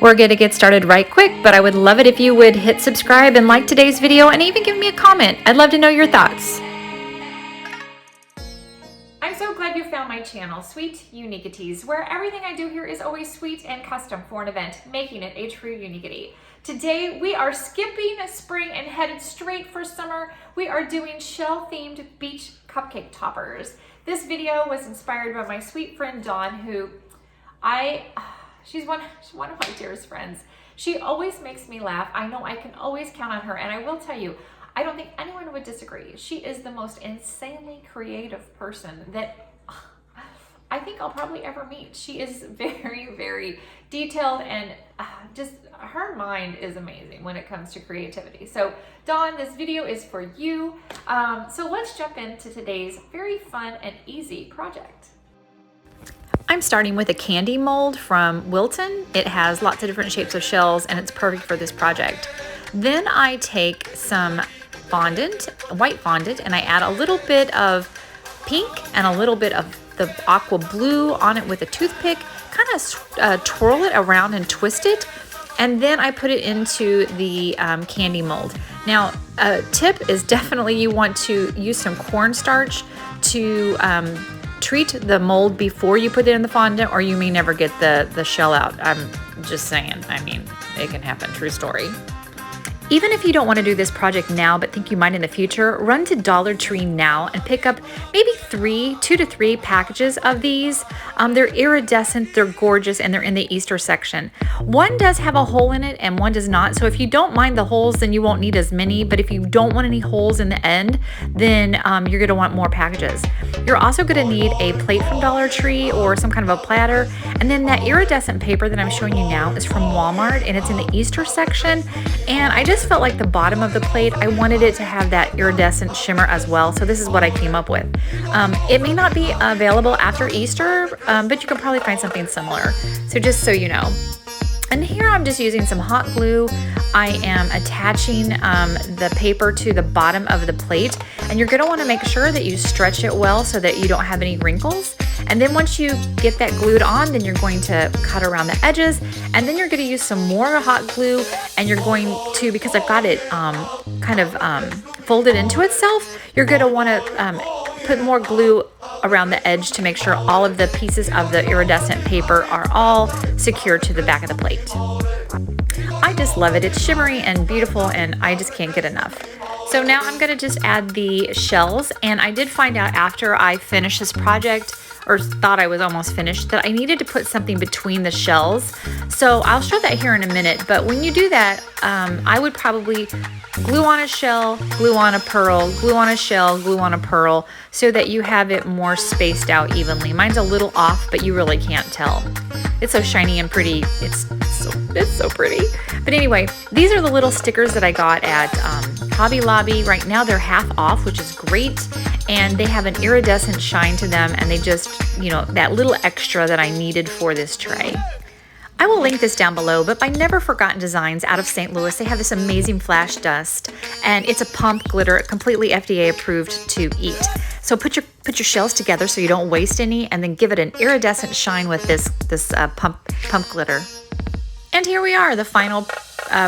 We're going to get started right quick, but I would love it if you would hit subscribe and like today's video and even give me a comment. I'd love to know your thoughts. I'm so glad you found my channel, Sweet Uniquities, where everything I do here is always sweet and custom for an event, making it a true uniquity. Today we are skipping spring and headed straight for summer. We are doing shell-themed beach cupcake toppers. This video was inspired by my sweet friend Dawn, who she's one of my dearest friends. She always makes me laugh. I know I can always count on her, and I will tell you, I don't think anyone would disagree. She is the most insanely creative person that I think I'll probably ever meet. She is very, very detailed, and just her mind is amazing when it comes to creativity. So Dawn, this video is for you. So let's jump into today's very fun and easy project. I'm starting with a candy mold from Wilton. It has lots of different shapes of shells and it's perfect for this project. Then I take some fondant, white fondant, and I add a little bit of pink and a little bit of the aqua blue on it with a toothpick, kind of twirl it around and twist it, and then I put it into the candy mold. Now, a tip is definitely you want to use some cornstarch to treat the mold before you put it in the fondant, or you may never get the shell out. I'm just saying, I mean, it can happen, true story. Even if you don't want to do this project now but think you might in the future, run to Dollar Tree now and pick up maybe 2 to 3 packages of these. They're iridescent, they're gorgeous, and they're in the Easter section. One does have a hole in it and one does not, so if you don't mind the holes, then you won't need as many, but if you don't want any holes in the end, then you're going to want more packages. You're also going to need a plate from Dollar Tree or some kind of a platter, and then that iridescent paper that I'm showing you now is from Walmart, and it's in the Easter section, and I just felt like the bottom of the plate, I wanted it to have that iridescent shimmer as well, so this is what I came up with. It may not be available after Easter, but you can probably find something similar, so just so you know. And here I'm just using some hot glue. I am attaching the paper to the bottom of the plate, and you're going to want to make sure that you stretch it well so that you don't have any wrinkles. And then once you get that glued on, then you're going to cut around the edges, and then you're going to use some more hot glue, and you're going to, because I've got it kind of folded into itself, you're going to want to put more glue around the edge to make sure all of the pieces of the iridescent paper are all secured to the back of the plate. I just love it. It's shimmery and beautiful, and I just can't get enough. So now I'm going to just add the shells, and I did find out after I finished this project, or thought I was almost finished, that I needed to put something between the shells. So I'll show that here in a minute, but when you do that, I would probably glue on a shell, glue on a pearl, glue on a shell, glue on a pearl, so that you have it more spaced out evenly. Mine's a little off, but you really can't tell. It's so shiny and pretty. It's so pretty. But anyway, these are the little stickers that I got at Hobby Lobby. Right now they're half off, which is great, and they have an iridescent shine to them, and they just, you know, that little extra that I needed for this tray. I will link this down below, but by Never Forgotten Designs out of St. Louis, they have this amazing flash dust, and it's a pump glitter, completely FDA approved to eat. So put your shells together so you don't waste any, and then give it an iridescent shine with this pump glitter. And here we are, the final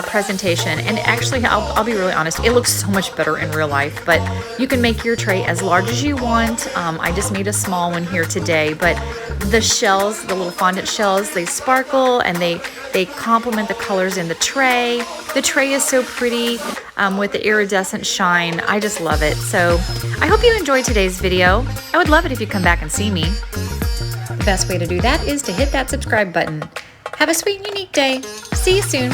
presentation. And actually, I'll be really honest, it looks so much better in real life, but you can make your tray as large as you want. I just made a small one here today, but the shells, the little fondant shells, they sparkle and they complement the colors in the tray. The tray is so pretty with the iridescent shine. I just love it. So I hope you enjoyed today's video. I would love it if you come back and see me. The best way to do that is to hit that subscribe button. Have a sweet and unique day. See you soon.